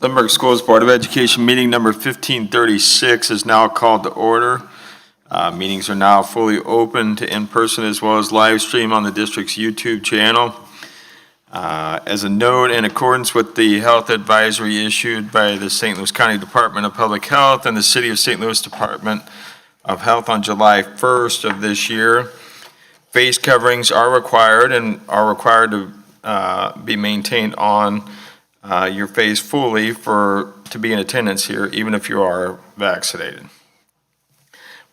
Limburg Schools Board of Education meeting number 1536 is now called to order. Meetings are now fully open to in-person as well as live stream on the district's YouTube channel. As a note, in accordance with the health advisory issued by the St. Louis County Department of Public Health and the City of St. Louis Department of Health on July 1st of this year, face coverings are required to be maintained on your face fully to be in attendance here, even if you are vaccinated.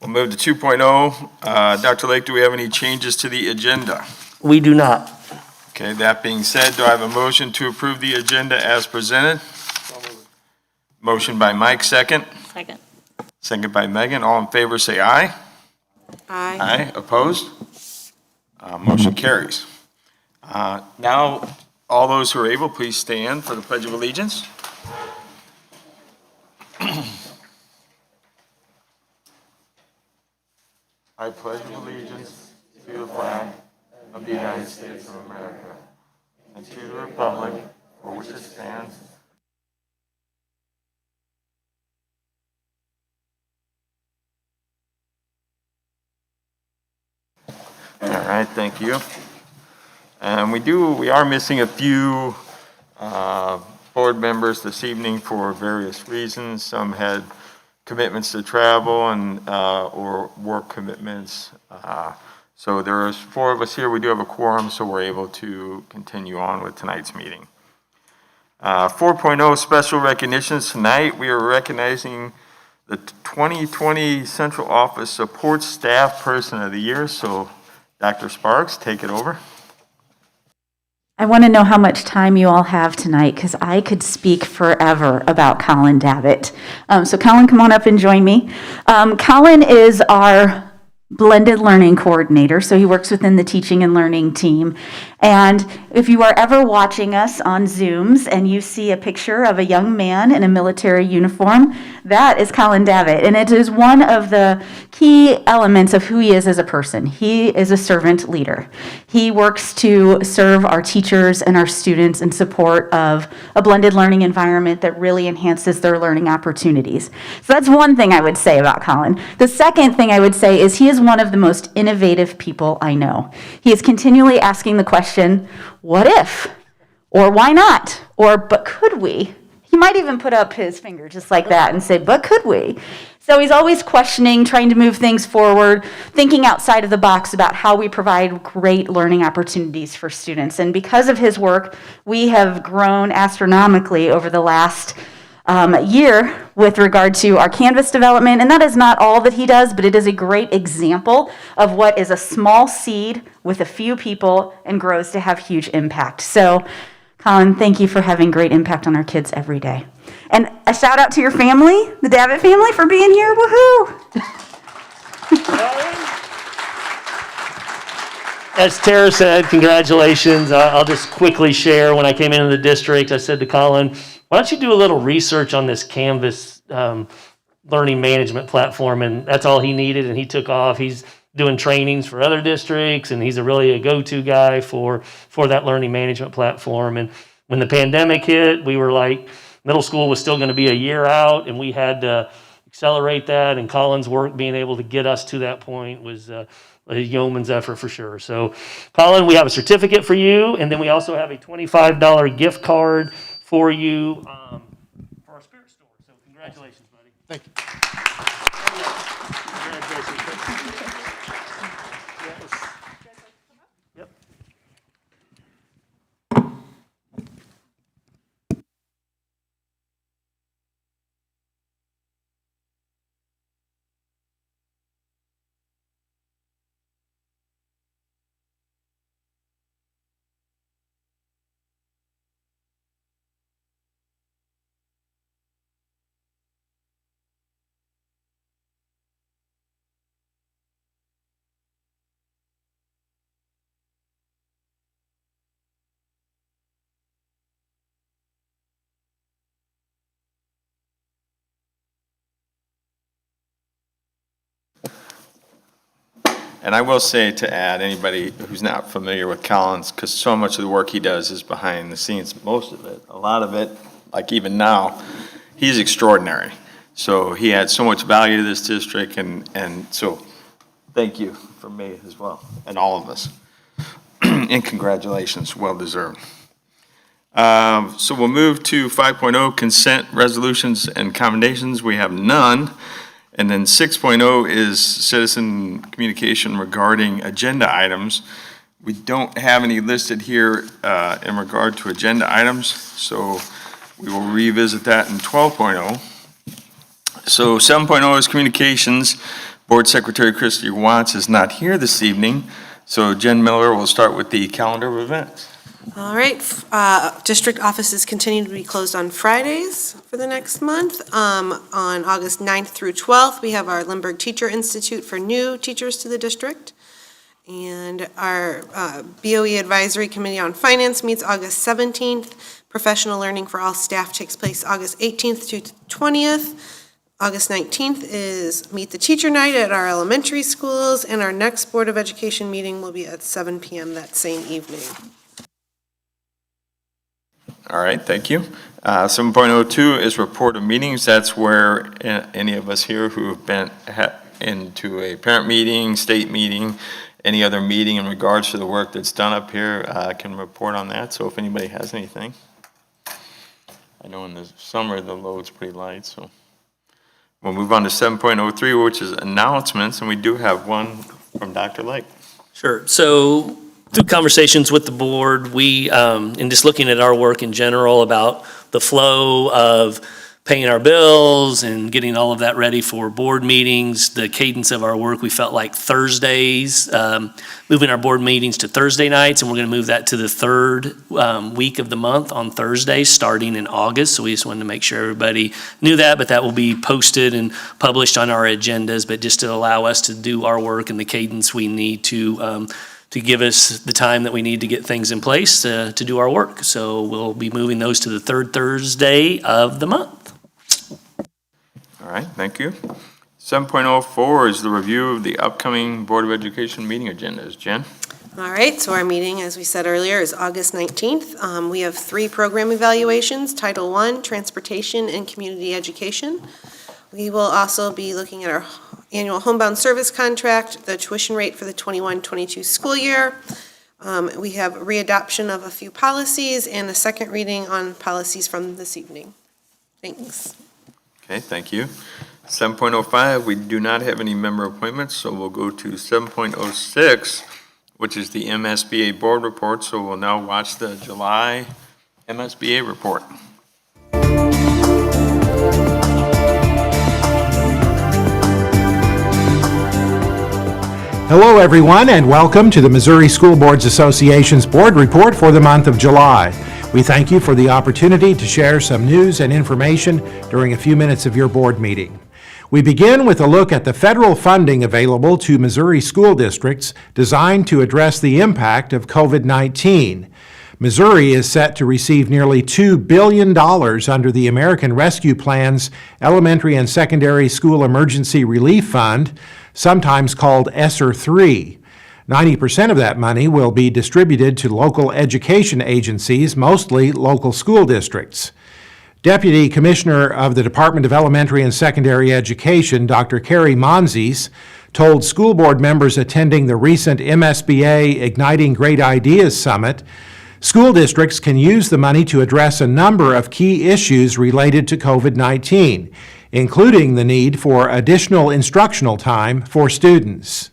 We'll move to 2.0. Dr. Lake, do we have any changes to the agenda? We do not. Okay, that being said, do I have a motion to approve the agenda as presented? Motion by Mike, second. Second. Second by Megan. All in favor say aye. Aye. Aye. Opposed? Motion carries. Now, all those who are able, please stand for the Pledge of Allegiance. I pledge allegiance to the flag of the United States of America and to the republic for which it stands. All right, thank you. And we are missing a few board members this evening for various reasons. Some had commitments to travel and or work commitments. So there's 4 of us here. We do have a quorum, so we're able to continue on with tonight's meeting. 4.0 special recognitions. Tonight we are recognizing the 2020 Central Office Support Staff Person of the Year. So Dr. Sparks, take it over. I want to know how much time you all have tonight because I could speak forever about Colin Davitt. So Colin, come on up and join me. Colin is our blended learning coordinator, so he works within the teaching and learning team. And if you are ever watching us on Zooms and you see a picture of a young man in a military uniform, that is Colin Davitt. And it is one of the key elements of who he is as a person. He is a servant leader. He works to serve our teachers and our students in support of a blended learning environment that really enhances their learning opportunities. So that's one thing I would say about Colin. The second thing I would say is he is one of the most innovative people I know. He is continually asking the question, what if? Or why not? Or, but could we? He might even put up his finger just like that and say, but could we? So he's always questioning, trying to move things forward, thinking outside of the box about how we provide great learning opportunities for students. And because of his work, we have grown astronomically over the last year with regard to our Canvas development, and that is not all that he does, but it is a great example of what is a small seed with a few people and grows to have huge impact. So, Colin, thank you for having great impact on our kids every day. And a shout out to your family, the Davitt family, for being here. Woohoo! As Tara said, congratulations. I'll just quickly share. When I came into the district, I said to Colin, why don't you do a little research on this Canvas learning management platform? And that's all he needed, and he took off. He's doing trainings for other districts, and he's really a go-to guy for that learning management platform. And when the pandemic hit, we were like, middle school was still going to be a year out, and we had to accelerate that. And Colin's work being able to get us to that point was a yeoman's effort for sure. So, Colin, we have a certificate for you, and then we also have a $25 gift card for you for our spirit store. So congratulations, buddy. Thank you. Congratulations. Yep. And I will say, to add, anybody who's not familiar with Collins, because so much of the work he does is behind the scenes, most of it, a lot of it, like even now, he's extraordinary. So he had so much value to this district, and so thank you from me as well, and all of us. And congratulations, well deserved. So we'll move to 5.0, consent resolutions and commendations. We have none. And then 6.0 is citizen communication regarding agenda items. We don't have any listed here in regard to agenda items, so we will revisit that in 12.0. So 7.0 is communications. Board Secretary Christy Watts is not here this evening, so Jen Miller will start with the calendar of events. All right, district offices continue to be closed on Fridays for the next month. On August 9th through 12th, we have our Lindbergh Teacher Institute for new teachers to the district. And our BOE Advisory Committee on Finance meets August 17th. Professional Learning for All Staff takes place August 18th to 20th. August 19th is Meet the Teacher Night at our elementary schools, and our next Board of Education meeting will be at 7 p.m. that same evening. All right, thank you. 7.02 is report of meetings. That's where any of us here who have been into a parent meeting, state meeting, any other meeting in regards to the work that's done up here can report on that. So if anybody has anything. I know in the summer the load's pretty light, so. We'll move on to 7.03, which is announcements, and we do have one from Dr. Lake. Sure. So through conversations with the board, we, and just looking at our work in general about the flow of paying our bills and getting all of that ready for board meetings, the cadence of our work, we felt like Thursdays, moving our board meetings to Thursday nights, and we're going to move that to the third week of the month on Thursdays starting in August. So we just wanted to make sure everybody knew that, but that will be posted and published on our agendas, but just to allow us to do our work and the cadence we need to give us the time that we need to get things in place to do our work. So we'll be moving those to the third Thursday of the month. All right, thank you. 7.04 is the review of the upcoming Board of Education meeting agendas. Jen? All right, so our meeting, as we said earlier, is August 19th. We have 3 program evaluations, Title I, Transportation, and Community Education. We will also be looking at our annual homebound service contract, the tuition rate for the 21-22 school year. We have readoption of a few policies and a second reading on policies from this evening. Thanks. Okay, thank you. 7.05, we do not have any member appointments, so we'll go to 7.06, which is the MSBA board report. So we'll now watch the July MSBA report. Hello, everyone, and welcome to the Missouri School Boards Association's board report for the month of July. We thank you for the opportunity to share some news and information during a few minutes of your board meeting. We begin with a look at the federal funding available to Missouri school districts designed to address the impact of COVID-19. Missouri is set to receive nearly $2 billion under the American Rescue Plan's Elementary and Secondary School Emergency Relief Fund, sometimes called ESSER 3. 90% of that money will be distributed to local education agencies, mostly local school districts. Deputy Commissioner of the Department of Elementary and Secondary Education, Dr. Carrie Monzes, told school board members attending the recent MSBA Igniting Great Ideas Summit, school districts can use the money to address a number of key issues related to COVID-19, including the need for additional instructional time for students.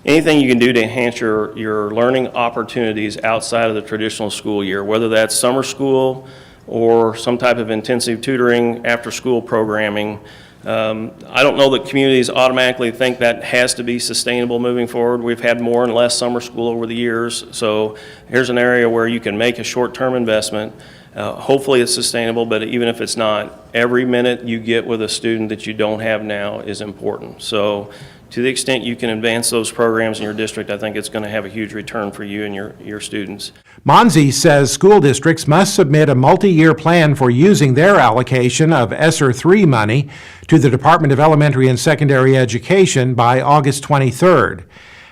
Anything you can do to enhance your learning opportunities outside of the traditional school year, whether that's summer school or some type of intensive tutoring, after-school programming. I don't know that communities automatically think that has to be sustainable moving forward. We've had more and less summer school over the years, so here's an area where you can make a short-term investment. Hopefully it's sustainable, but even if it's not, every minute you get with a student that you don't have now is important. So to the extent you can advance those programs in your district, I think it's going to have a huge return for you and your students. Monzes says school districts must submit a multi-year plan for using their allocation of ESSER 3 money to the Department of Elementary and Secondary Education by August 23rd.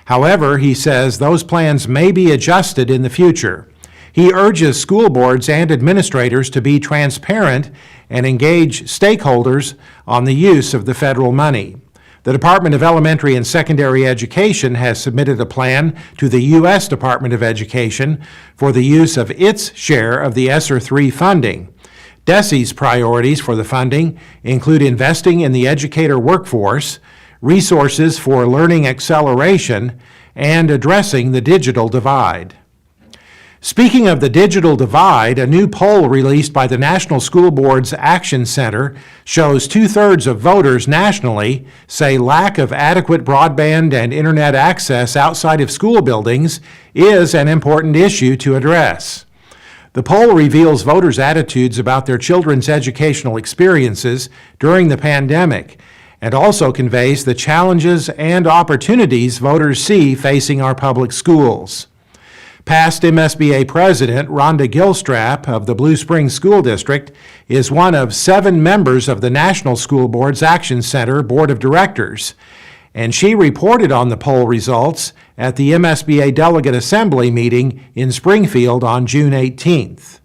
However, he says those plans may be adjusted in the future. He urges school boards and administrators to be transparent and engage stakeholders on the use of the federal money. The Department of Elementary and Secondary Education has submitted a plan to the U.S. Department of Education for the use of its share of the ESSER III funding. DESE's priorities for the funding include investing in the educator workforce, resources for learning acceleration, and addressing the digital divide. Speaking of the digital divide, a new poll released by the National School Boards Action Center shows 2/3 of voters nationally say lack of adequate broadband and internet access outside of school buildings is an important issue to address. The poll reveals voters' attitudes about their children's educational experiences during the pandemic and also conveys the challenges and opportunities voters see facing our public schools. Past MSBA President Rhonda Gilstrap of the Blue Springs School District is one of 7 members of the National School Boards Action Center Board of Directors, and she reported on the poll results at the MSBA Delegate Assembly meeting in Springfield on June 18th.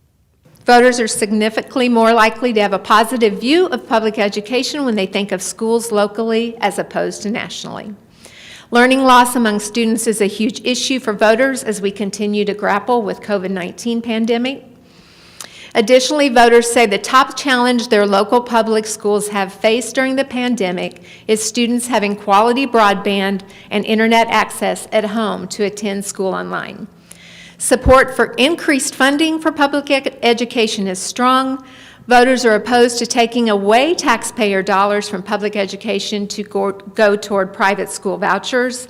Voters are significantly more likely to have a positive view of public education when they think of schools locally as opposed to nationally. Learning loss among students is a huge issue for voters as we continue to grapple with COVID-19 pandemic. Additionally, voters say the top challenge their local public schools have faced during the pandemic is students having quality broadband and internet access at home to attend school online. Support for increased funding for public education is strong. Voters are opposed to taking away taxpayer dollars from public education to go toward private school vouchers,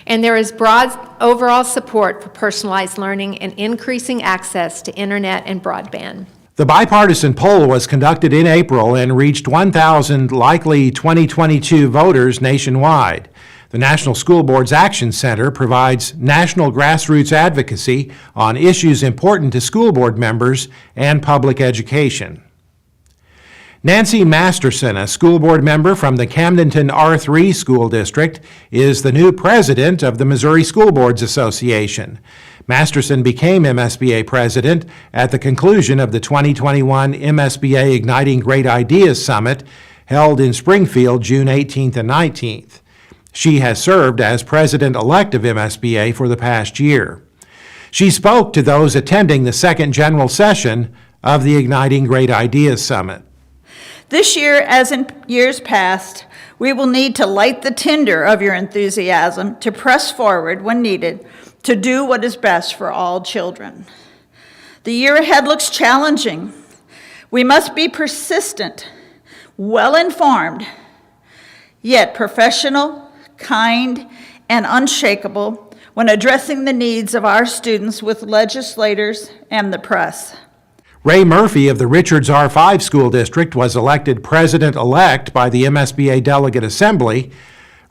and there is broad overall support for personalized learning and increasing access to internet and broadband. The bipartisan poll was conducted in April and reached 1,000 likely 2022 voters nationwide. The National School Boards Action Center provides national grassroots advocacy on issues important to school board members and public education. Nancy Masterson, a school board member from the Camdenton R3 School District, is the new president of the Missouri School Boards Association. Masterson became MSBA president at the conclusion of the 2021 MSBA Igniting Great Ideas Summit held in Springfield June 18th and 19th. She has served as president-elect of MSBA for the past year. She spoke to those attending the second general session of the Igniting Great Ideas Summit. This year, as in years past, we will need to light the tinder of your enthusiasm to press forward when needed to do what is best for all children. The year ahead looks challenging. We must be persistent, well-informed, yet professional, kind, and unshakable when addressing the needs of our students with legislators and the press. Ray Murphy of the Richards R5 School District was elected president-elect by the MSBA Delegate Assembly.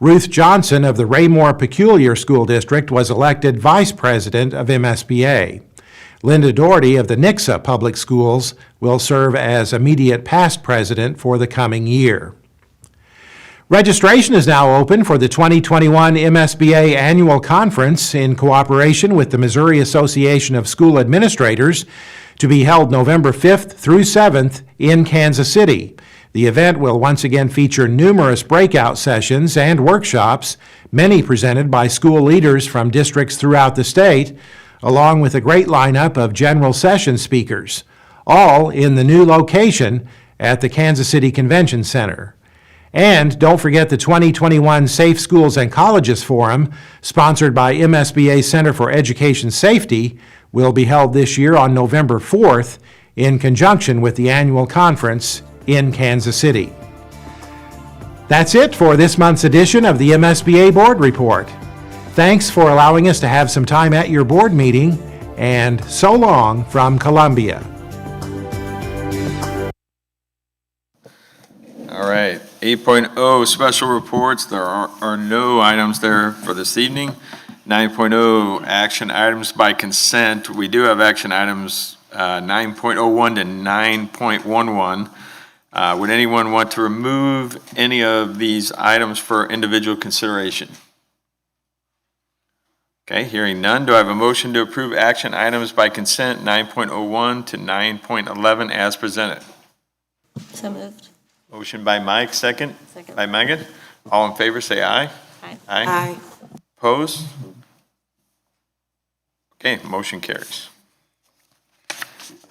Ruth Johnson of the Raymore Peculiar School District was elected vice president of MSBA. Linda Doherty of the Nixa Public Schools will serve as immediate past president for the coming year. Registration is now open for the 2021 MSBA Annual Conference in cooperation with the Missouri Association of School Administrators, to be held November 5th through 7th in Kansas City. The event will once again feature numerous breakout sessions and workshops, many presented by school leaders from districts throughout the state, along with a great lineup of general session speakers, all in the new location at the Kansas City Convention Center. And don't forget the 2021 Safe Schools and Colleges Forum, sponsored by MSBA Center for Education Safety, will be held this year on November 4th in conjunction with the annual conference in Kansas City. That's it for this month's edition of the MSBA Board Report. Thanks for allowing us to have some time at your board meeting, and so long from Columbia. All right, 8.0 special reports. There are no items there for this evening. 9.0 action items by consent. We do have action items 9.01 to 9.11. Would anyone want to remove any of these items for individual consideration? Okay, hearing none, do I have a motion to approve action items by consent 9.01 to 9.11 as presented? So moved. Motion by Mike, second? Second. By Megan. All in favor, say aye. Aye. Aye. Opposed? Okay, motion carries.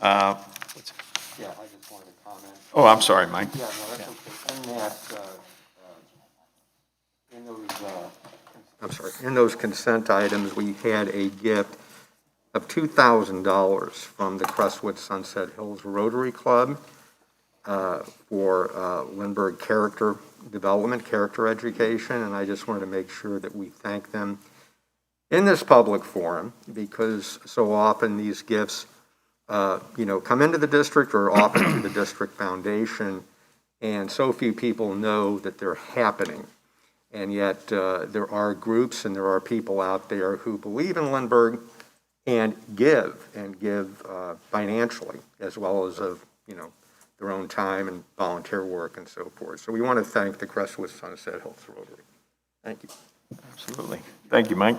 Yeah, I just wanted to comment. Oh, I'm sorry, Mike. Yeah, no, that's okay. In that, in those, I'm sorry, in those consent items, we had a gift of $2,000 from the Crestwood Sunset Hills Rotary Club for Lindbergh character development, character education, and I just wanted to make sure that we thank them in this public forum, because so often these gifts come into the district or often through the district foundation, and so few people know that they're happening. And yet there are groups and there are people out there who believe in Lindbergh and give financially, as well as their own time and volunteer work and so forth. So we want to thank the Crestwood Sunset Hills Rotary. Thank you. Absolutely. Thank you, Mike.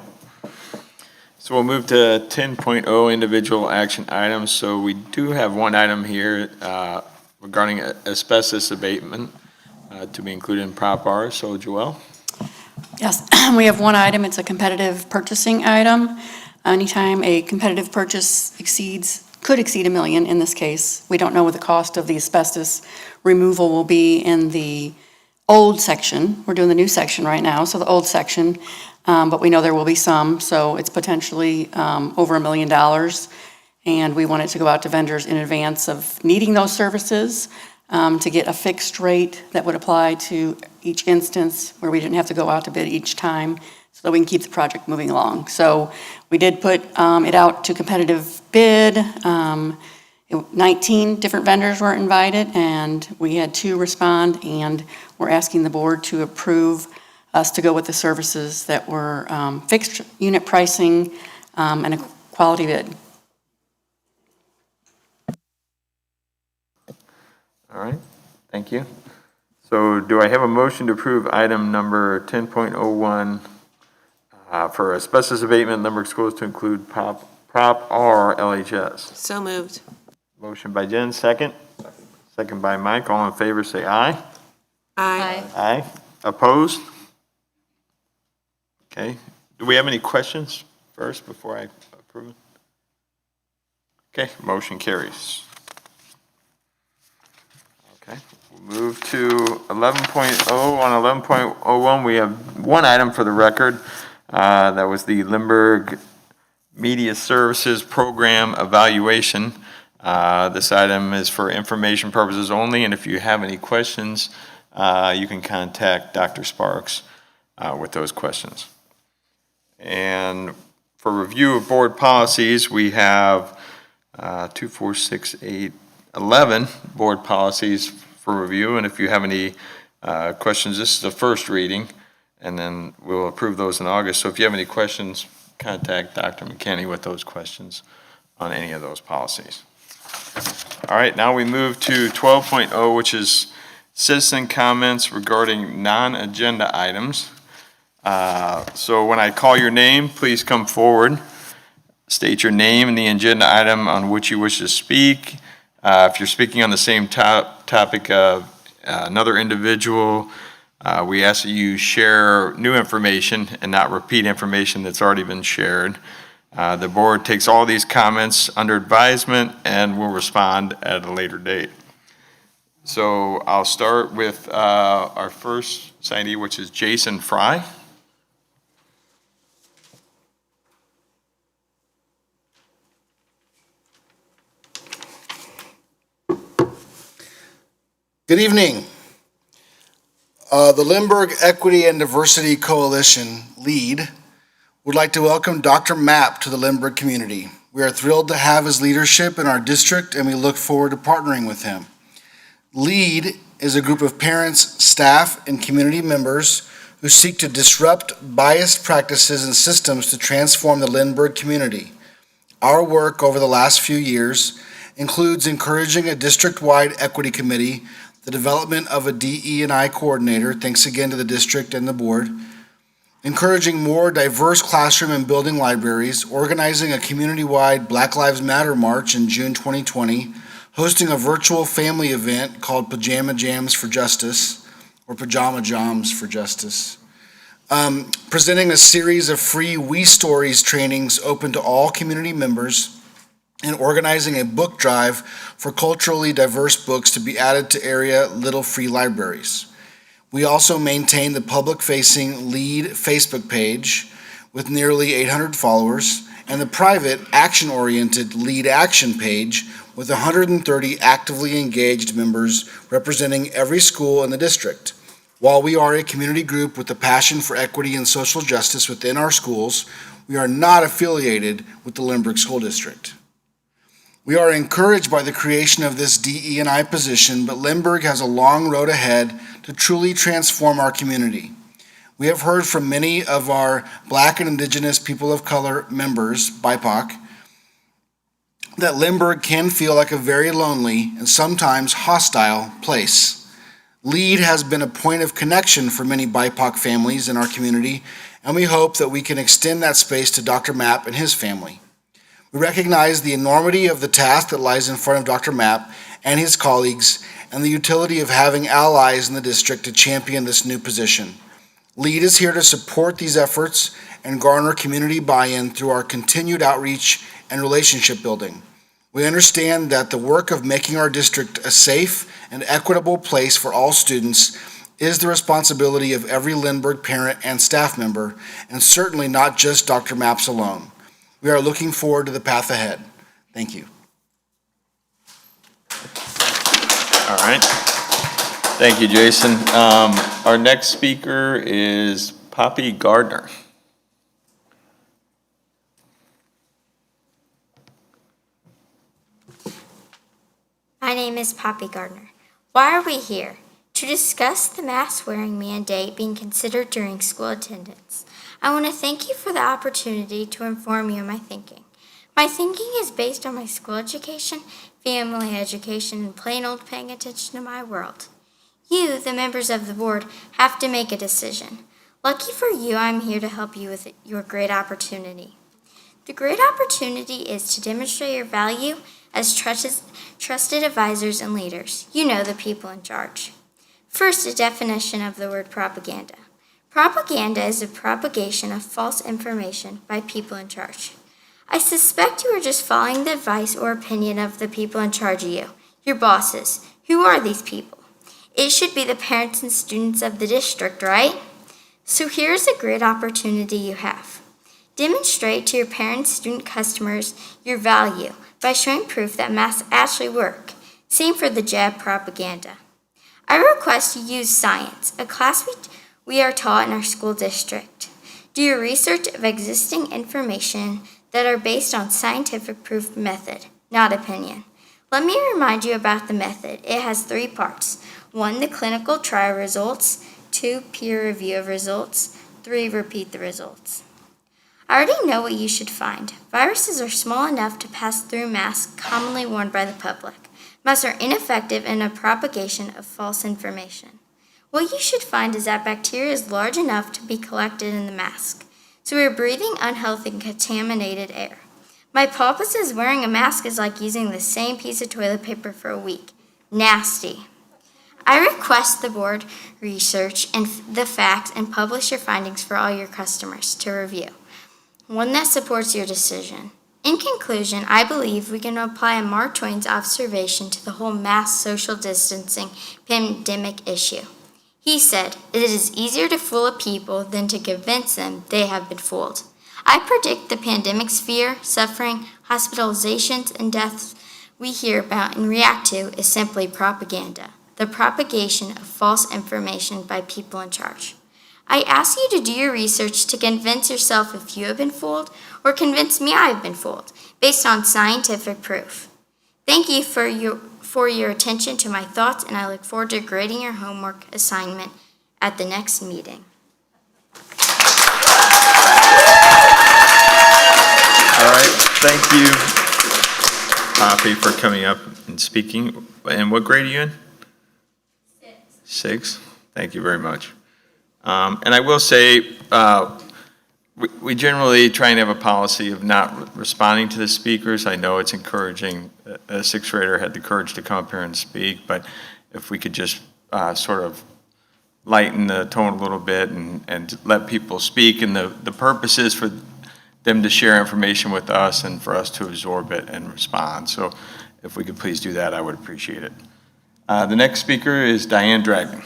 So we'll move to 10.0 individual action items. So we do have one item here regarding asbestos abatement to be included in Prop R. So Joelle? Yes, we have one item. It's a competitive purchasing item. Anytime a competitive purchase could exceed $1 million in this case, we don't know what the cost of the asbestos removal will be in the old section. We're doing the new section right now, so the old section, but we know there will be some, so it's potentially over $1 million. And we want it to go out to vendors in advance of needing those services to get a fixed rate that would apply to each instance where we didn't have to go out to bid each time, so that we can keep the project moving along. So we did put it out to competitive bid. 19 different vendors were invited, and we had 2 respond, and we're asking the board to approve us to go with the services that were fixed unit pricing and a quality bid. All right, thank you. So do I have a motion to approve item number 10.01 for asbestos abatement in Lindbergh schools to include Prop R LHS? So moved. Motion by Jen, second. Second by Mike. All in favor, say aye. Aye. Aye. Opposed? Okay. Do we have any questions first before I approve it? Okay, motion carries. Okay, we'll move to 11.0. On 11.01, we have one item for the record. That was the Lindbergh Media Services Program Evaluation. This item is for information purposes only, and if you have any questions, you can contact Dr. Sparks with those questions. And for review of board policies, we have 2, 4, 6, 8, 11 board policies for review, and if you have any questions, this is the first reading, and then we'll approve those in August. So if you have any questions, contact Dr. McKinney with those questions on any of those policies. All right, now we move to 12.0, which is citizen comments regarding non-agenda items. So when I call your name, please come forward. State your name and the agenda item on which you wish to speak. If you're speaking on the same topic of another individual, we ask that you share new information and not repeat information that's already been shared. The board takes all these comments under advisement and will respond at a later date. So I'll start with our first signee, which is Jason Fry. Good evening. The Lindbergh Equity and Diversity Coalition, LEAD, would like to welcome Dr. Mapp to the Lindbergh community. We are thrilled to have his leadership in our district, and we look forward to partnering with him. LEAD is a group of parents, staff, and community members who seek to disrupt biased practices and systems to transform the Lindbergh community. Our work over the last few years includes encouraging a district-wide equity committee, the development of a DE&I coordinator, thanks again to the district and the board, encouraging more diverse classroom and building libraries, organizing a community-wide Black Lives Matter March in June 2020, hosting a virtual family event called Pajama Jams for Justice, or Pajama Jams for Justice, presenting a series of free We Stories trainings open to all community members, and organizing a book drive for culturally diverse books to be added to area Little Free Libraries. We also maintain the public-facing LEAD Facebook page with nearly 800 followers, and the private, action-oriented LEAD Action page with 130 actively engaged members representing every school in the district. While we are a community group with a passion for equity and social justice within our schools, we are not affiliated with the Lindbergh School District. We are encouraged by the creation of this DE&I position, but Lindbergh has a long road ahead to truly transform our community. We have heard from many of our Black and Indigenous people of color members, BIPOC, that Lindbergh can feel like a very lonely and sometimes hostile place. LEAD has been a point of connection for many BIPOC families in our community, and we hope that we can extend that space to Dr. Mapp and his family. We recognize the enormity of the task that lies in front of Dr. Mapp and his colleagues and the utility of having allies in the district to champion this new position. LEAD is here to support these efforts and garner community buy-in through our continued outreach and relationship building. We understand that the work of making our district a safe and equitable place for all students is the responsibility of every Lindbergh parent and staff member, and certainly not just Dr. Mapp's alone. We are looking forward to the path ahead. Thank you. All right. Thank you, Jason. Our next speaker is Poppy Gardner. My name is Poppy Gardner. Why are we here? To discuss the mask-wearing mandate being considered during school attendance. I want to thank you for the opportunity to inform you of my thinking. My thinking is based on my school education, family education, and plain old paying attention to my world. You, the members of the board, have to make a decision. Lucky for you, I'm here to help you with your great opportunity. The great opportunity is to demonstrate your value as trusted advisors and leaders. You know, the people in charge. First, a definition of the word propaganda. Propaganda is the propagation of false information by people in charge. I suspect you are just following the advice or opinion of the people in charge of you, your bosses. Who are these people? It should be the parents and students of the district, right? So here's a great opportunity you have. Demonstrate to your parents, student customers your value by showing proof that masks actually work. Same for the jab propaganda. I request you use science, a class we are taught in our school district. Do your research of existing information that are based on scientific proof method, not opinion. Let me remind you about the method. It has 3 parts. 1, the clinical trial results. 2, peer review of results. 3, repeat the results. I already know what you should find. Viruses are small enough to pass through masks commonly worn by the public. Masks are ineffective in a propagation of false information. What you should find is that bacteria is large enough to be collected in the mask, so we are breathing unhealthy and contaminated air. My papa says wearing a mask is like using the same piece of toilet paper for a week. Nasty. I request the board research and the facts and publish your findings for all your customers to review, one that supports your decision. In conclusion, I believe we can apply a Mark Twain's observation to the whole mass social distancing pandemic issue. He said, "It is easier to fool a people than to convince them they have been fooled." I predict the pandemic's fear, suffering, hospitalizations, and deaths we hear about and react to is simply propaganda, the propagation of false information by people in charge. I ask you to do your research to convince yourself if you have been fooled or convince me I have been fooled, based on scientific proof. Thank you for your attention to my thoughts, and I look forward to grading your homework assignment at the next meeting. All right, thank you, Poppy, for coming up and speaking. And what grade are you in? 6. Thank you very much. And I will say, we generally try and have a policy of not responding to the speakers. I know it's encouraging. A sixth grader had the courage to come up here and speak, but if we could just sort of lighten the tone a little bit and let people speak. And the purpose is for them to share information with us and for us to absorb it and respond. So if we could please do that, I would appreciate it. The next speaker is Diane Dragon.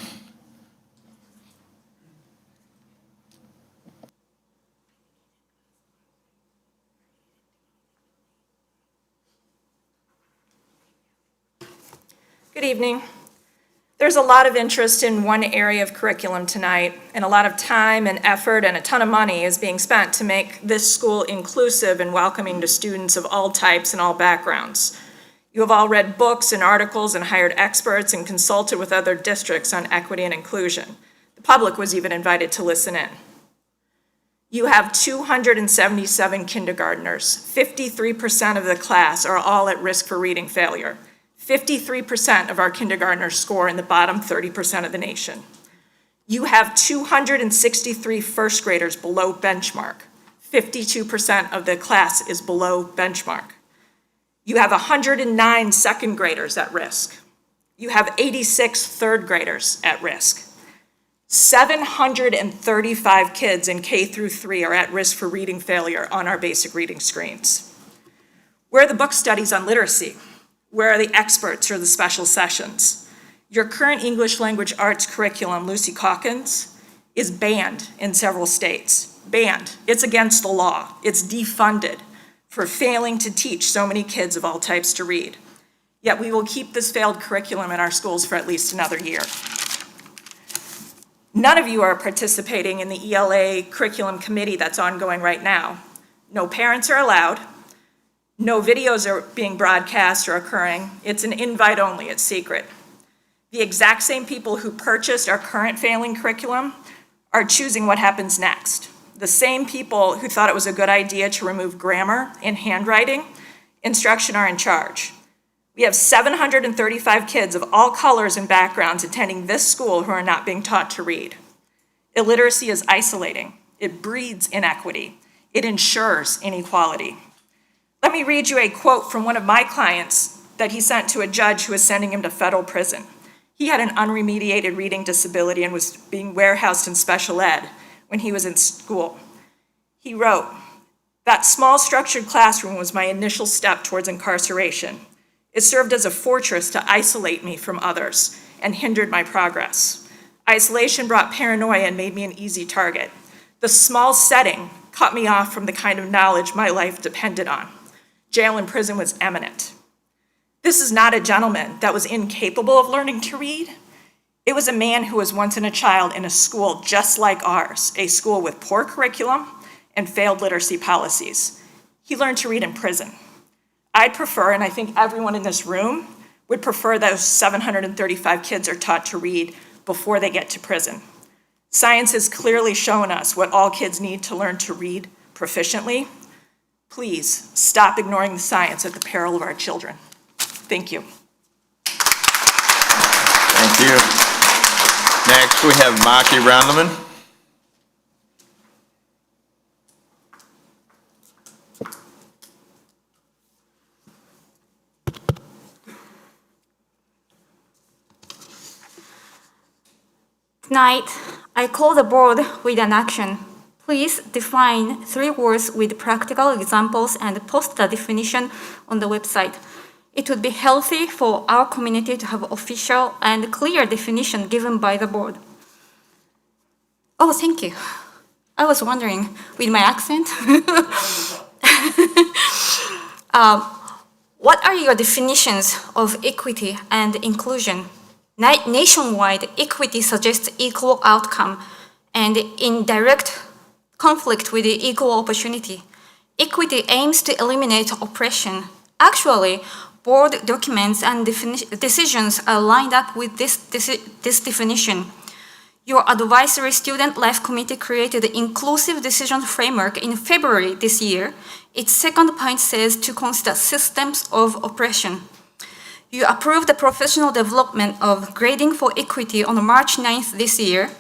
Good evening. There's a lot of interest in one area of curriculum tonight, and a lot of time and effort and a ton of money is being spent to make this school inclusive and welcoming to students of all types and all backgrounds. You have all read books and articles and hired experts and consulted with other districts on equity and inclusion. The public was even invited to listen in. You have 277 kindergartners. 53% of the class are all at risk for reading failure. 53% of our kindergartners score in the bottom 30% of the nation. You have 263 first graders below benchmark. 52% of the class is below benchmark. You have 109 second graders at risk. You have 86 third graders at risk. 735 kids in K through 3 are at risk for reading failure on our basic reading screens. Where are the book studies on literacy? Where are the experts or the special sessions? Your current English language arts curriculum, Lucy Calkins, is banned in several states. Banned. It's against the law. It's defunded for failing to teach so many kids of all types to read. Yet we will keep this failed curriculum in our schools for at least another year. None of you are participating in the ELA curriculum committee that's ongoing right now. No parents are allowed. No videos are being broadcast or occurring. It's an invite only, it's secret. The exact same people who purchased our current failing curriculum are choosing what happens next. The same people who thought it was a good idea to remove grammar and handwriting instruction are in charge. We have 735 kids of all colors and backgrounds attending this school who are not being taught to read. Illiteracy is isolating. It breeds inequity. It ensures inequality. Let me read you a quote from one of my clients that he sent to a judge who was sending him to federal prison. He had an unremediated reading disability and was being warehoused in special ed when he was in school. He wrote, "That small structured classroom was my initial step towards incarceration. It served as a fortress to isolate me from others and hindered my progress. Isolation brought paranoia and made me an easy target. The small setting cut me off from the kind of knowledge my life depended on. Jail and prison was imminent." This is not a gentleman that was incapable of learning to read. It was a man who was once a child in a school just like ours, a school with poor curriculum and failed literacy policies. He learned to read in prison. I'd prefer, and I think everyone in this room would prefer, those 735 kids are taught to read before they get to prison. Science has clearly shown us what all kids need to learn to read proficiently. Please stop ignoring the science at the peril of our children. Thank you. Thank you. Next, we have Maki Roundelman. Tonight, I call the board with an action. Please define 3 words with practical examples and post the definition on the website. It would be healthy for our community to have official and clear definition given by the board. Oh, thank you. I was wondering, with my accent, what are your definitions of equity and inclusion? Nationwide, equity suggests equal outcome and in direct conflict with equal opportunity. Equity aims to eliminate oppression. Actually, board documents and decisions are lined up with this definition. Your advisory student life committee created the inclusive decision framework in February this year. Its second point says to consider systems of oppression. You approved the professional development of grading for equity on March 9th this year,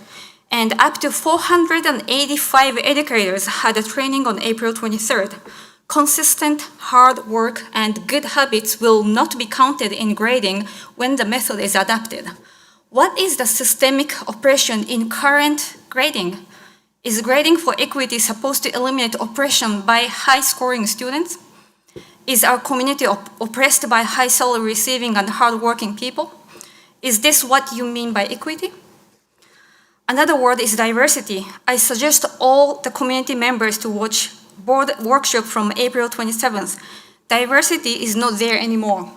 and up to 485 educators had a training on April 23rd. Consistent hard work and good habits will not be counted in grading when the method is adapted. What is the systemic oppression in current grading? Is grading for equity supposed to eliminate oppression by high-scoring students? Is our community oppressed by high salary receiving and hardworking people? Is this what you mean by equity? Another word is diversity. I suggest all the community members to watch board workshop from April 27th. Diversity is not there anymore.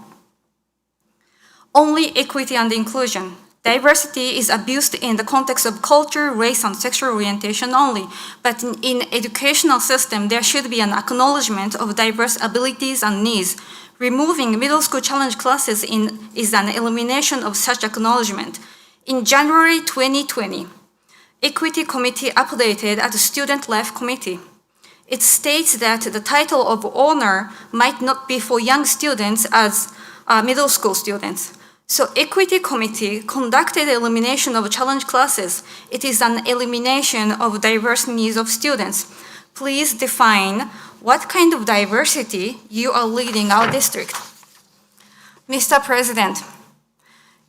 Only equity and inclusion. Diversity is abused in the context of culture, race, and sexual orientation only. But in educational system, there should be an acknowledgement of diverse abilities and needs. Removing middle school challenge classes is an elimination of such acknowledgement. In January 2020, Equity Committee updated at the Student Life Committee. It states that the title of honor might not be for young students as middle school students. So Equity Committee conducted elimination of challenge classes. It is an elimination of diverse needs of students. Please define what kind of diversity you are leading our district. Mr. President,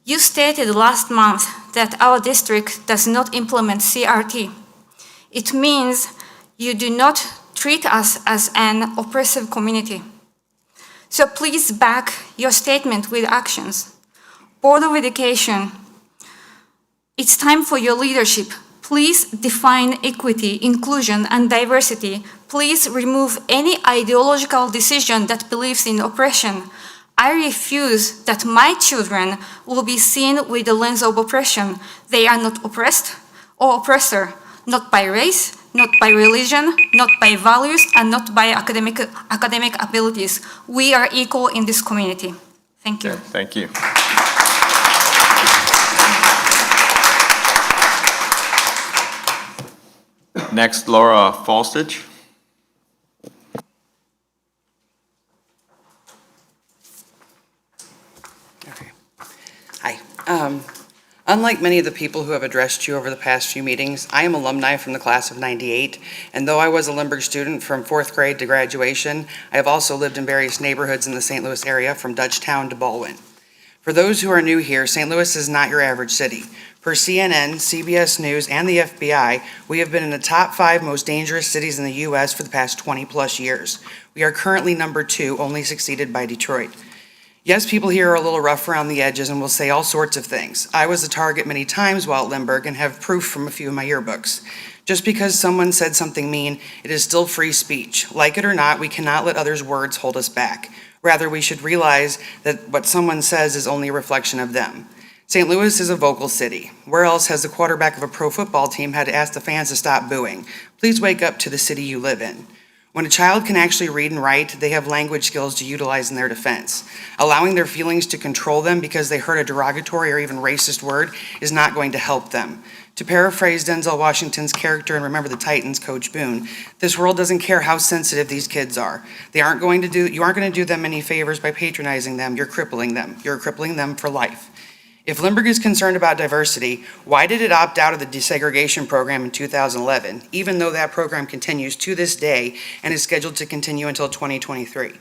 you stated last month that our district does not implement CRT. It means you do not treat us as an oppressive community. So please back your statement with actions. Board of Education, it's time for your leadership. Please define equity, inclusion, and diversity. Please remove any ideological decision that believes in oppression. I refuse that my children will be seen with the lens of oppression. They are not oppressed or oppressor, not by race, not by religion, not by values, and not by academic abilities. We are equal in this community. Thank you. Okay, thank you. Next, Laura Falstich. Okay. Hi. Unlike many of the people who have addressed you over the past few meetings, I am alumni from the class of '98, and though I was a Lindbergh student from 4th grade to graduation, I have also lived in various neighborhoods in the St. Louis area from Dutchtown to Baldwin. For those who are new here, St. Louis is not your average city. Per CNN, CBS News, and the FBI, we have been in the top 5 most dangerous cities in the U.S. for the past 20 plus years. We are currently number 2, only succeeded by Detroit. Yes, people here are a little rough around the edges and will say all sorts of things. I was a target many times while at Lindbergh and have proof from a few of my yearbooks. Just because someone said something mean, it is still free speech. Like it or not, we cannot let others' words hold us back. Rather, we should realize that what someone says is only a reflection of them. St. Louis is a vocal city. Where else has the quarterback of a pro football team had to ask the fans to stop booing? Please wake up to the city you live in. When a child can actually read and write, they have language skills to utilize in their defense. Allowing their feelings to control them because they heard a derogatory or even racist word is not going to help them. To paraphrase Denzel Washington's character in Remember the Titans, Coach Boone, this world doesn't care how sensitive these kids are. You aren't going to do them any favors by patronizing them. You're crippling them. You're crippling them for life. If Lindbergh is concerned about diversity, why did it opt out of the desegregation program in 2011, even though that program continues to this day and is scheduled to continue until 2023?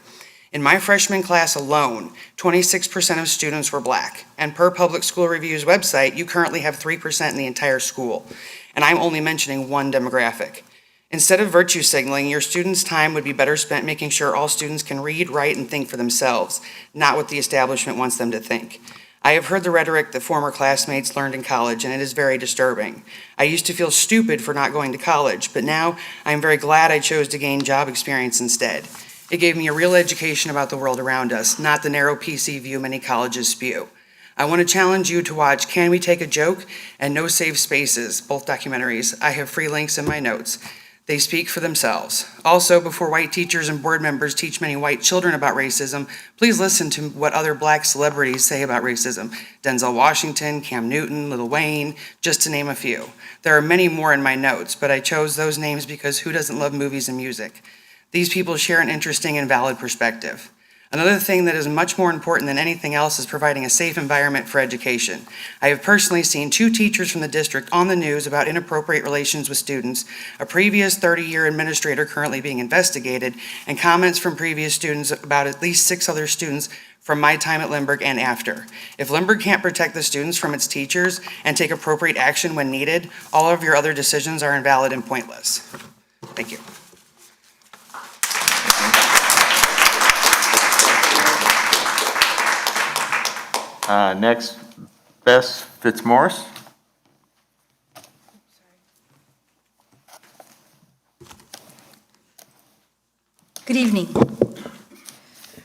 In my freshman class alone, 26% of students were black, and per Public School Review's website, you currently have 3% in the entire school, and I'm only mentioning one demographic. Instead of virtue signaling, your students' time would be better spent making sure all students can read, write, and think for themselves, not what the establishment wants them to think. I have heard the rhetoric that former classmates learned in college, and it is very disturbing. I used to feel stupid for not going to college, but now I am very glad I chose to gain job experience instead. It gave me a real education about the world around us, not the narrow PC view many colleges spew. I want to challenge you to watch Can We Take a Joke and No Safe Spaces, both documentaries. I have free links in my notes. They speak for themselves. Also, before white teachers and board members teach many white children about racism, please listen to what other black celebrities say about racism. Denzel Washington, Cam Newton, Lil Wayne, just to name a few. There are many more in my notes, but I chose those names because who doesn't love movies and music? These people share an interesting and valid perspective. Another thing that is much more important than anything else is providing a safe environment for education. I have personally seen 2 teachers from the district on the news about inappropriate relations with students, a previous 30-year administrator currently being investigated, and comments from previous students about at least 6 other students from my time at Lindbergh and after. If Lindbergh can't protect the students from its teachers and take appropriate action when needed, all of your other decisions are invalid and pointless. Thank you. Next, Bess Fitzmaurice. Good evening.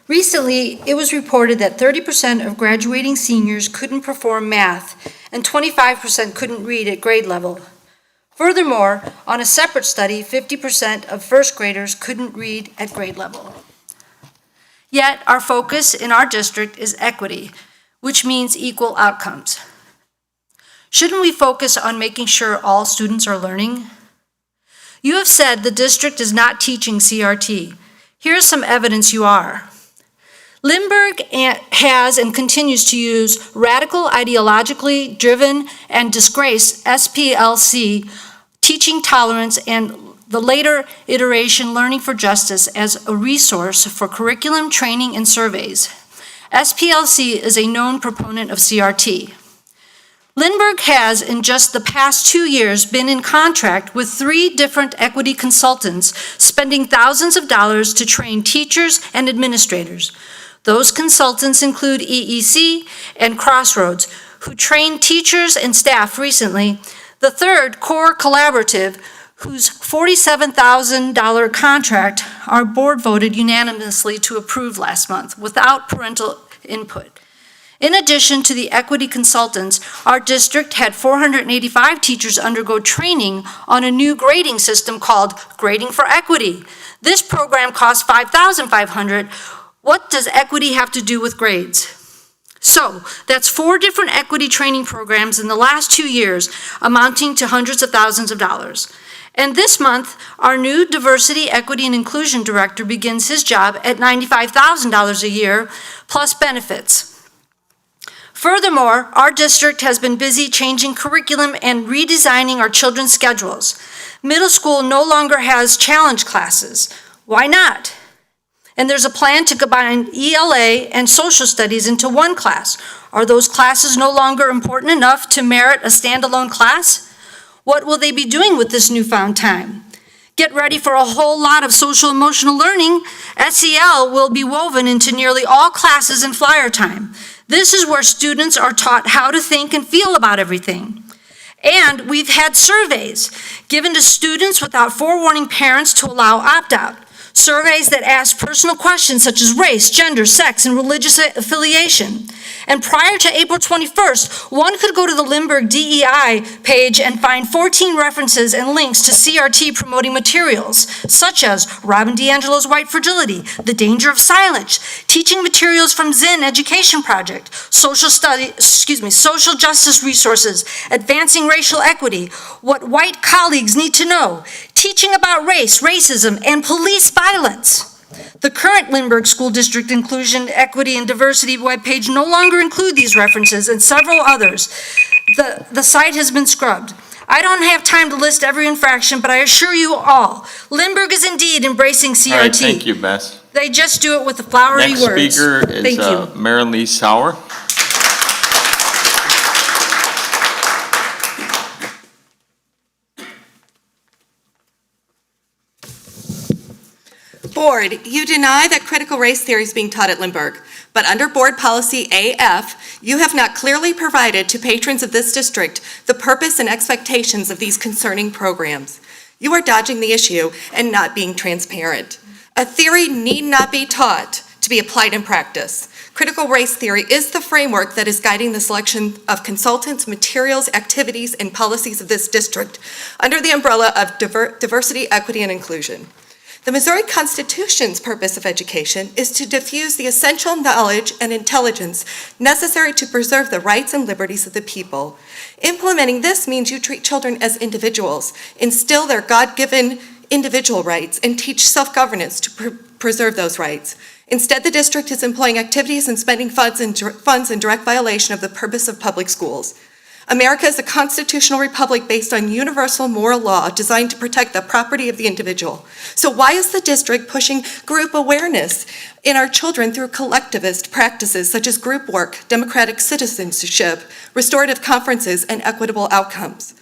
Recently, it was reported that 30% of graduating seniors couldn't perform math and 25% couldn't read at grade level. Furthermore, on a separate study, 50% of first graders couldn't read at grade level. Yet, our focus in our district is equity, which means equal outcomes. Shouldn't we focus on making sure all students are learning? You have said the district is not teaching CRT. Here's some evidence you are. Lindbergh has and continues to use radical, ideologically driven, and disgraced SPLC, teaching tolerance, and the later iteration, Learning for Justice, as a resource for curriculum, training, and surveys. SPLC is a known proponent of CRT. Lindbergh has, in just the past 2 years, been in contract with 3 different equity consultants, spending thousands of dollars to train teachers and administrators. Those consultants include EEC and Crossroads, who trained teachers and staff recently. The third, Core Collaborative, whose $47,000 contract our board voted unanimously to approve last month without parental input. In addition to the equity consultants, our district had 485 teachers undergo training on a new grading system called Grading for Equity. This program cost $5,500. What does equity have to do with grades? So, that's 4 different equity training programs in the last 2 years, amounting to hundreds of thousands of dollars. And this month, our new Diversity, Equity, and Inclusion Director begins his job at $95,000 a year, plus benefits. Furthermore, our district has been busy changing curriculum and redesigning our children's schedules. Middle school no longer has challenge classes. Why not? And there's a plan to combine ELA and social studies into one class. Are those classes no longer important enough to merit a standalone class? What will they be doing with this newfound time? Get ready for a whole lot of social emotional learning. SEL will be woven into nearly all classes in flyer time. This is where students are taught how to think and feel about everything. And we've had surveys given to students without forewarning parents to allow opt-out. Surveys that ask personal questions such as race, gender, sex, and religious affiliation. And prior to April 21st, one could go to the Lindbergh DEI page and find 14 references and links to CRT promoting materials, such as Robin DiAngelo's White Fragility, The Danger of Silence, teaching materials from Zinn Education Project, social justice resources, advancing racial equity, what white colleagues need to know, teaching about race, racism, and police violence. The current Lindbergh School District Inclusion, Equity, and Diversity webpage no longer include these references and several others. The site has been scrubbed. I don't have time to list every infraction, but I assure you all, Lindbergh is indeed embracing CRT. All right, thank you, Bess. They just do it with the flowery Next words. speaker is Thank you. Marilyn Lee Sauer. Board, you deny that critical race theory is being taught at Lindbergh, but under Board Policy AF, you have not clearly provided to patrons of this district the purpose and expectations of these concerning programs. You are dodging the issue and not being transparent. A theory need not be taught to be applied in practice. Critical race theory is the framework that is guiding the selection of consultants, materials, activities, and policies of this district under the umbrella of diversity, equity, and inclusion. The Missouri Constitution's purpose of education is to diffuse the essential knowledge and intelligence necessary to preserve the rights and liberties of the people. Implementing this means you treat children as individuals, instill their God-given individual rights, and teach self-governance to preserve those rights. Instead, the district is employing activities and spending funds in direct violation of the purpose of public schools. America is a constitutional republic based on universal moral law designed to protect the property of the individual. So why is the district pushing group awareness in our children through collectivist practices such as group work, democratic citizenship, restorative conferences, and equitable outcomes?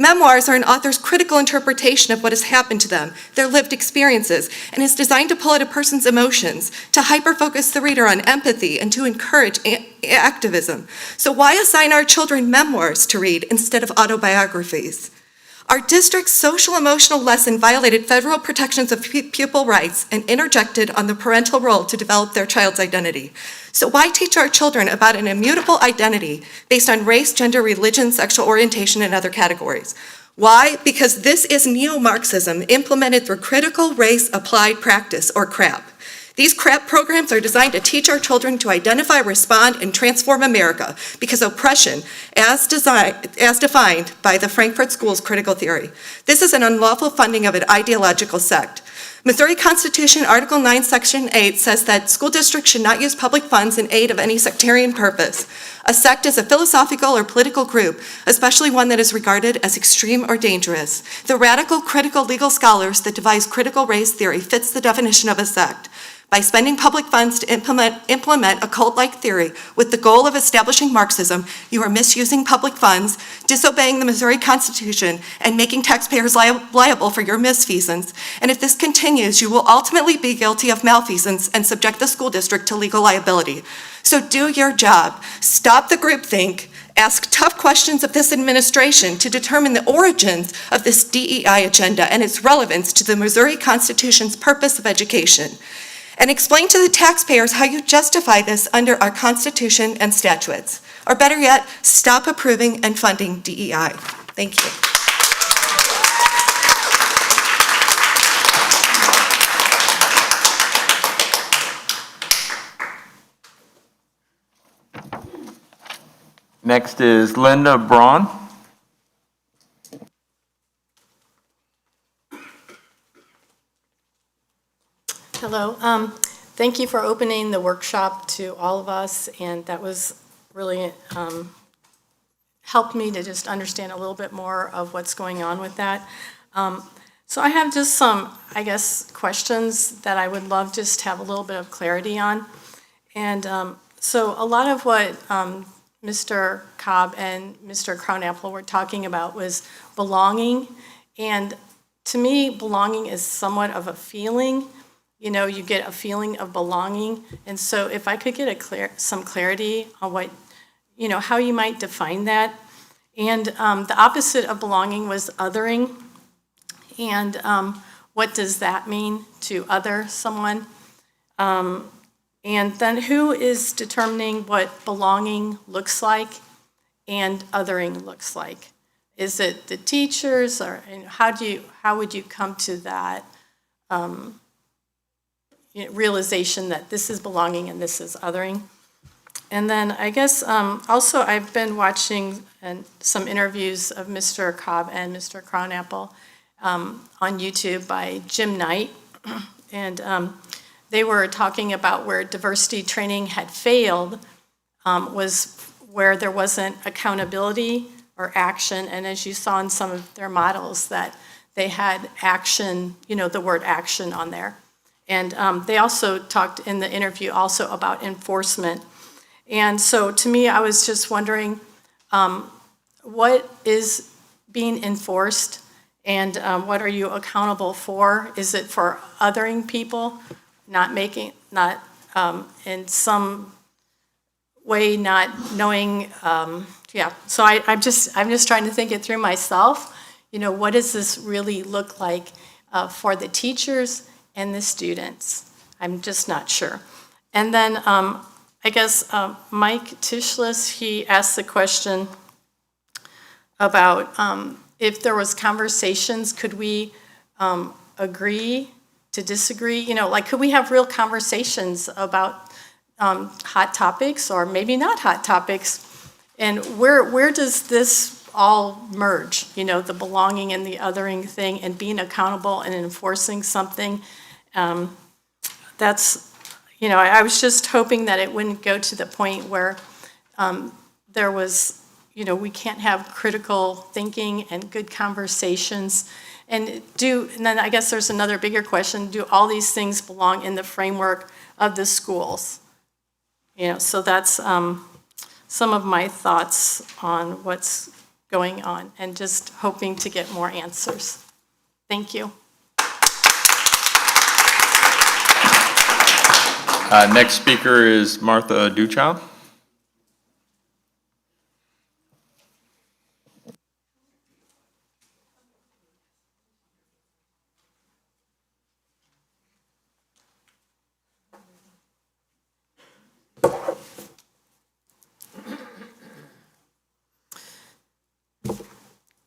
Memoirs are an author's critical interpretation of what has happened to them, their lived experiences, and is designed to pull at a person's emotions, to hyper-focus the reader on empathy, and to encourage activism. So why assign our children memoirs to read instead of autobiographies? Our district's social-emotional lesson violated federal protections of pupil rights and interjected on the parental role to develop their child's identity. So why teach our children about an immutable identity based on race, gender, religion, sexual orientation, and other categories? Why? Because this is neo-Marxism implemented through critical race applied practice, or CRAP. These CRAP programs are designed to teach our children to identify, respond, and transform America because oppression, as defined by the Frankfurt School's critical theory. This is an unlawful funding of an ideological sect. Missouri Constitution, Article 9, Section 8 says that school districts should not use public funds in aid of any sectarian purpose. A sect is a philosophical or political group, especially one that is regarded as extreme or dangerous. The radical critical legal scholars that devise critical race theory fits the definition of a sect. By spending public funds to implement a cult-like theory with the goal of establishing Marxism, you are misusing public funds, disobeying the Missouri Constitution, and making taxpayers liable for your misfeasance. And if this continues, you will ultimately be guilty of malfeasance and subject the school district to legal liability. So do your job. Stop the groupthink. Ask tough questions of this administration to determine the origins of this DEI agenda and its relevance to the Missouri Constitution's purpose of education. And explain to the taxpayers how you justify this under our Constitution and statutes. Or better yet, stop approving and funding DEI. Thank you. Next is Linda Braun. Hello. Thank you for opening the workshop to all of us, and that was really helped me to just understand a little bit more of what's going on with that. So I have just some, I guess, questions that I would love just to have a little bit of clarity on. And so a lot of what Mr. Cobb and Mr. Crownapple were talking about was belonging. And to me, belonging is somewhat of a feeling. You know, you get a feeling of belonging. And so if I could get some clarity on what, you know, how you might define that. And the opposite of belonging was othering. And what does that mean to other someone? And then who is determining what belonging looks like and othering looks like? Is it the teachers, or how would you come to that realization that this is belonging and this is othering? And then I guess also I've been watching some interviews of Mr. Cobb and Mr. Crownapple on YouTube by Jim Knight, and they were talking about where diversity training had failed was where there wasn't accountability or action, and as you saw in some of their models that they had action, you know, the word action on there. And they also talked in the interview also about enforcement. And so to me, I was just wondering, what is being enforced, and what are you accountable for? Is it for othering people, not in some way not knowing, so I'm just trying to think it through myself. You know, what does this really look like for the teachers and the students? I'm just not sure. And then I guess Mike Tishlis, he asked the question about if there was conversations, could we agree to disagree? You know, like, could we have real conversations about hot topics, or maybe not hot topics? And where does this all merge? You know, the belonging and the othering thing, and being accountable and enforcing something. That's, you know, I was just hoping that it wouldn't go to the point where there was, you know, we can't have critical thinking and good conversations. And then I guess there's another bigger question, do all these things belong in the framework of the schools? You know, so that's some of my thoughts on what's going on and just hoping to get more answers. Thank you. Next speaker is Martha Duchow.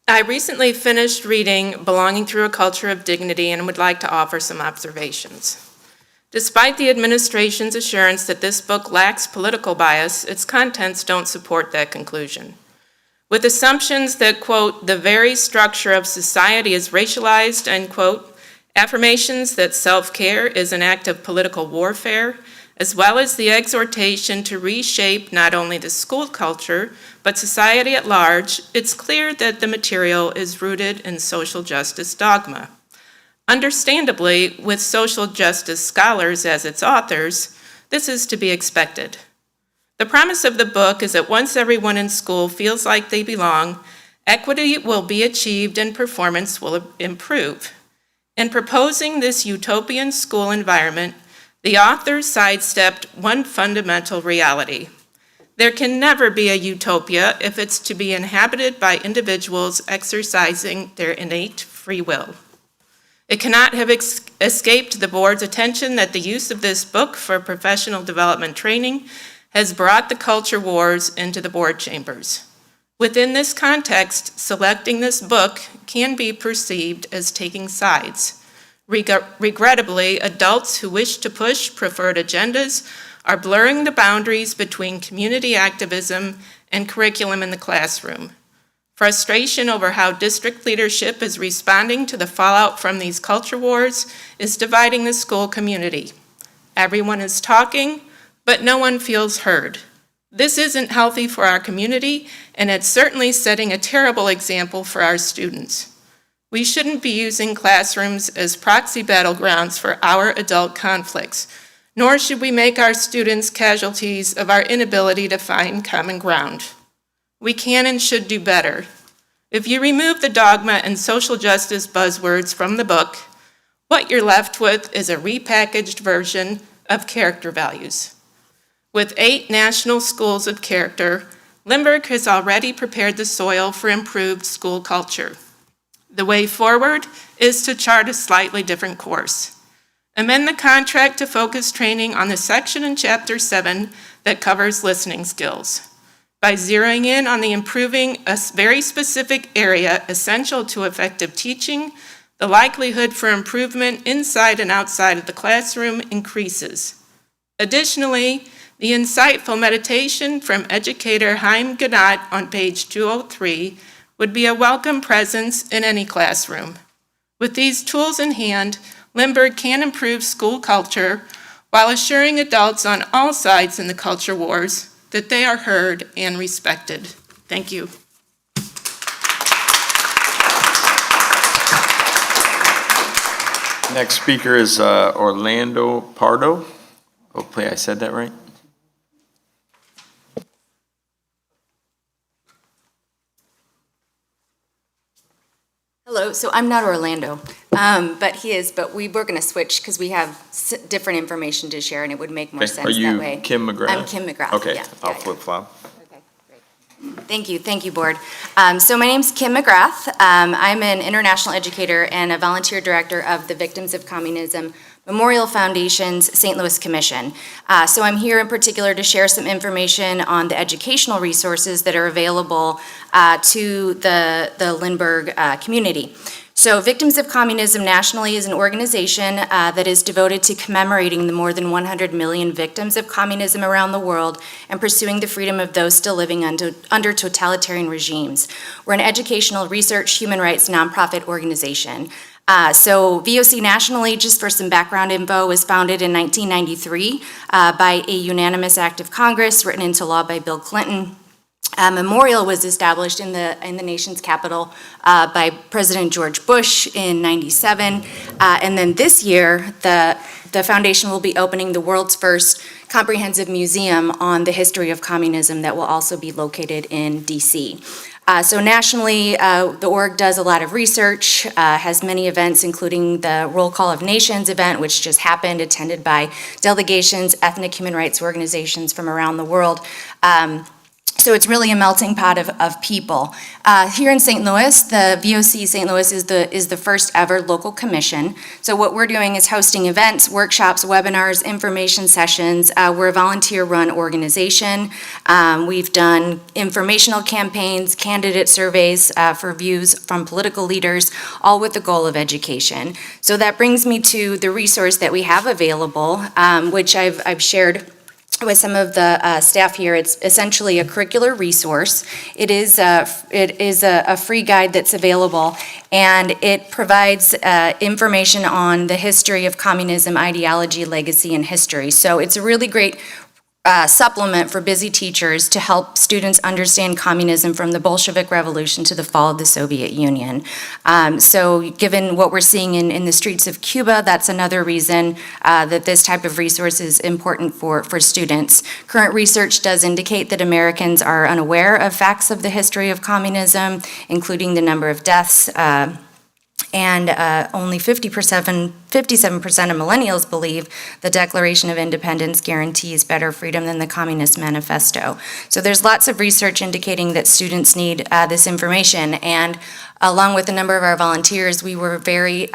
I recently finished reading Belonging Through a Culture of Dignity and would like to offer some observations. Despite the administration's assurance that this book lacks political bias, its contents don't support that conclusion. With assumptions that, quote, the very structure of society is racialized, end quote, affirmations that self-care is an act of political warfare, as well as the exhortation to reshape not only the school culture, but society at large, it's clear that the material is rooted in social justice dogma. Understandably, with social justice scholars as its authors, this is to be expected. The promise of the book is that once everyone in school feels like they belong, equity will be achieved and performance will improve. In proposing this utopian school environment, the authors sidestepped one fundamental reality. There can never be a utopia if it's to be inhabited by individuals exercising their innate free will. It cannot have escaped the board's attention that the use of this book for professional development training has brought the culture wars into the board chambers. Within this context, selecting this book can be perceived as taking sides. Regrettably, adults who wish to push preferred agendas are blurring the boundaries between community activism and curriculum in the classroom. Frustration over how district leadership is responding to the fallout from these culture wars is dividing the school community. Everyone is talking, but no one feels heard. This isn't healthy for our community, and it's certainly setting a terrible example for our students. We shouldn't be using classrooms as proxy battlegrounds for our adult conflicts, nor should we make our students casualties of our inability to find common ground. We can and should do better. If you remove the dogma and social justice buzzwords from the book, what you're left with is a repackaged version of character values. With 8 national schools of character, Limburg has already prepared the soil for improved school culture. The way forward is to chart a slightly different course. Amend the contract to focus training on the section in Chapter 7 that covers listening skills. By zeroing in on the improving a very specific area essential to effective teaching, the likelihood for improvement inside and outside of the classroom increases. Additionally, the insightful meditation from educator Chaim Ganat on page 203 would be a welcome presence in any classroom. With these tools in hand, Limburg can improve school culture while assuring adults on all sides in the culture wars that they are heard and respected. Thank you. Next speaker is Orlando Pardo. Hopefully I said that right. Hello, so I'm not Orlando, but he is, but we're going to switch because we have different information to share and it would make more sense that way. Are you Kim McGrath? I'm Kim McGrath, Okay, yeah. I'll flip-flop. Thank you, board. So my name's Kim McGrath. I'm an international educator and a volunteer director of the Victims of Communism Memorial Foundation's St. Louis Commission. So I'm here in particular to share some information on the educational resources that are available to the Lindbergh community. So Victims of Communism nationally is an organization that is devoted to commemorating the more than 100 million victims of communism around the world and pursuing the freedom of those still living under totalitarian regimes. We're an educational research human rights nonprofit organization. So VOC nationally, just for some background info, was founded in 1993 by a unanimous act of Congress written into law by Bill Clinton. Memorial was established in the nation's capital by President George Bush in '97, and then this year the foundation will be opening the world's first comprehensive museum on the history of communism that will also be located in DC. So nationally, the org does a lot of research, has many events, including the Roll Call of Nations event, which just happened, attended by delegations, ethnic human rights organizations from around the world. So it's really a melting pot of people. Here in St. Louis, the VOC St. Louis is the first ever local commission. So what we're doing is hosting events, workshops, webinars, information sessions. We're a volunteer-run organization. We've done informational campaigns, candidate surveys for views from political leaders, all with the goal of education. So that brings me to the resource that we have available, which I've shared with some of the staff here. It's essentially a curricular resource. It is a free guide that's available, and it provides information on the history of communism, ideology, legacy, and history. So it's a really great supplement for busy teachers to help students understand communism from the Bolshevik Revolution to the fall of the Soviet Union. So given what we're seeing in the streets of Cuba, that's another reason that this type of resource is important for students. Current research does indicate that Americans are unaware of facts of the history of communism, including the number of deaths, and only 57% of millennials believe the Declaration of Independence guarantees better freedom than the Communist Manifesto. So there's lots of research indicating that students need this information, and along with a number of our volunteers, we were very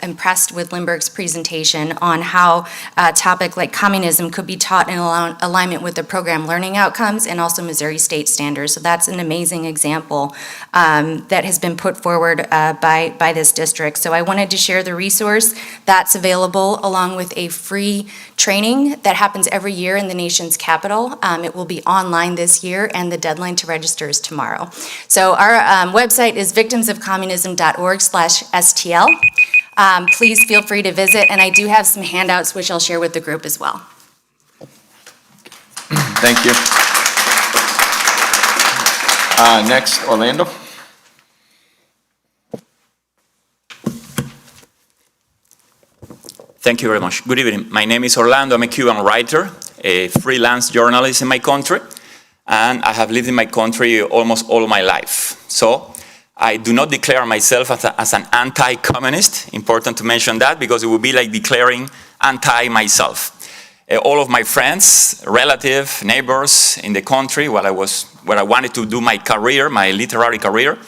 impressed with Lindbergh's presentation on how a topic like communism could be taught in alignment with the program learning outcomes and also Missouri state standards. So that's an amazing example that has been put forward by this district. So I wanted to share the resource that's available along with a free training that happens every year in the nation's capital. It will be online this year, and the deadline to register is tomorrow. So our website is victimsofcommunism.org/STL. Please feel free to visit, and I do have some handouts which I'll share with the group as well. Thank you. Next, Orlando. Thank you very much. Good evening. My name is Orlando. I'm a Cuban writer, a freelance journalist in my country, and I have lived in my country almost all of my life. So I do not declare myself as an anti-communist. Important to mention that, because it would be like declaring anti-myself. All of my friends, relatives, neighbors in the country where I wanted to do my career, my literary career,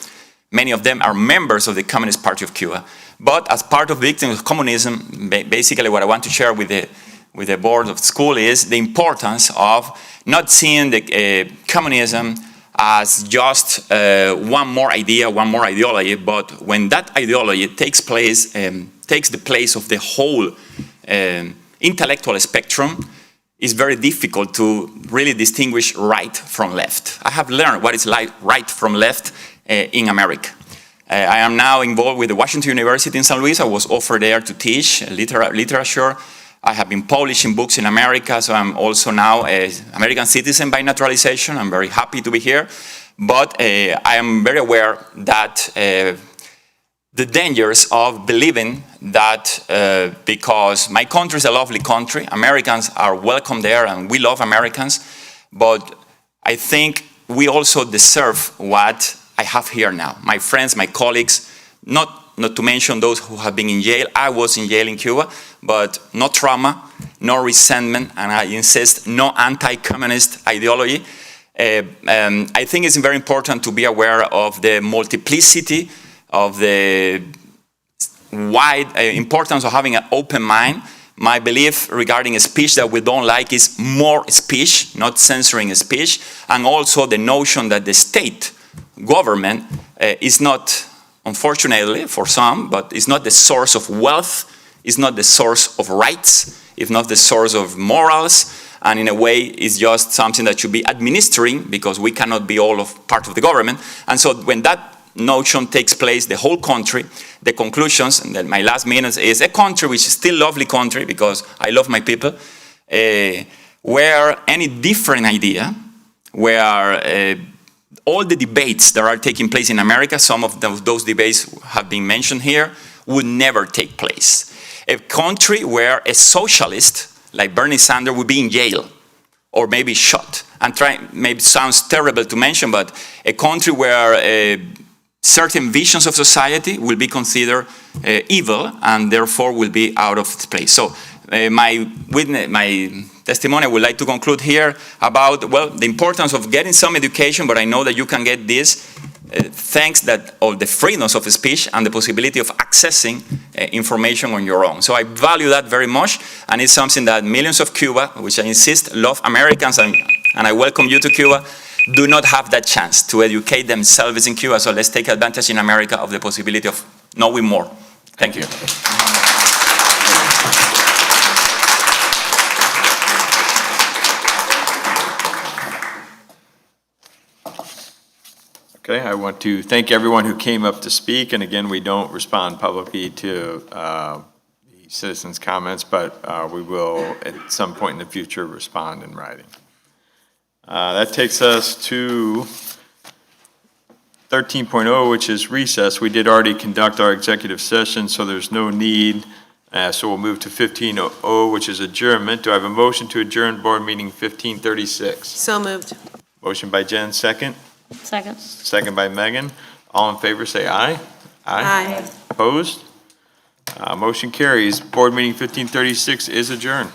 many of them are members of the Communist Party of Cuba. But as part of Victims of Communism, basically what I want to share with the board of school is the importance of not seeing the communism as just one more idea, one more ideology, but when that ideology takes the place of the whole intellectual spectrum, it's very difficult to really distinguish right from left. I have learned what is like right from left in America. I am now involved with the Washington University in St. Louis. I was offered there to teach literature. I have been publishing books in America, so I'm also now an American citizen by naturalization. I'm very happy to be here. But I am very aware that the dangers of believing that because my country is a lovely country, Americans are welcome there and we love Americans, but I think we also deserve what I have here now. My friends, my colleagues, not to mention those who have been in jail. I was in jail in Cuba, but no trauma, no resentment, and I insist, no anti-communist ideology. I think it's very important to be aware of the multiplicity, of the wide importance of having an open mind. My belief regarding a speech that we don't like is more speech, not censoring speech, and also the notion that the state government is not, unfortunately for some, but it's not the source of wealth, it's not the source of rights, it's not the source of morals, and in a way it's just something that should be administering because we cannot be all of part of the government. And so when that notion takes place, the whole country, the conclusions, and then my last minutes is a country which is still lovely country because I love my people, where any different idea, where all the debates that are taking place in America, some of those debates have been mentioned here, would never take place. A country where a socialist like Bernie Sanders would be in jail or maybe shot. And maybe sounds terrible to mention, but a country where certain visions of society will be considered evil and therefore will be out of its place. So my testimony I would like to conclude here about, well, the importance of getting some education, but I know that you can get this thanks of the freedoms of speech and the possibility of accessing information on your own. So I value that very much, and it's something that millions of Cuba, which I insist love Americans, and I welcome you to Cuba, do not have that chance to educate themselves in Cuba. So let's take advantage in America of the possibility of knowing more. Thank you. Okay, I want to thank everyone who came up to speak, and again, we don't respond publicly to the citizens' comments, but we will at some point in the future respond in writing. That takes us to 13.0, which is recess. We did already conduct our executive session, so there's no need. So we'll move to 15.0, which is adjournment. Do I have a motion to adjourn board meeting 1536? So moved. Motion by Jen, second. Second. Second by Megan. All in favor, say aye. Aye. Opposed? Motion carries. Board meeting 1536 is adjourned.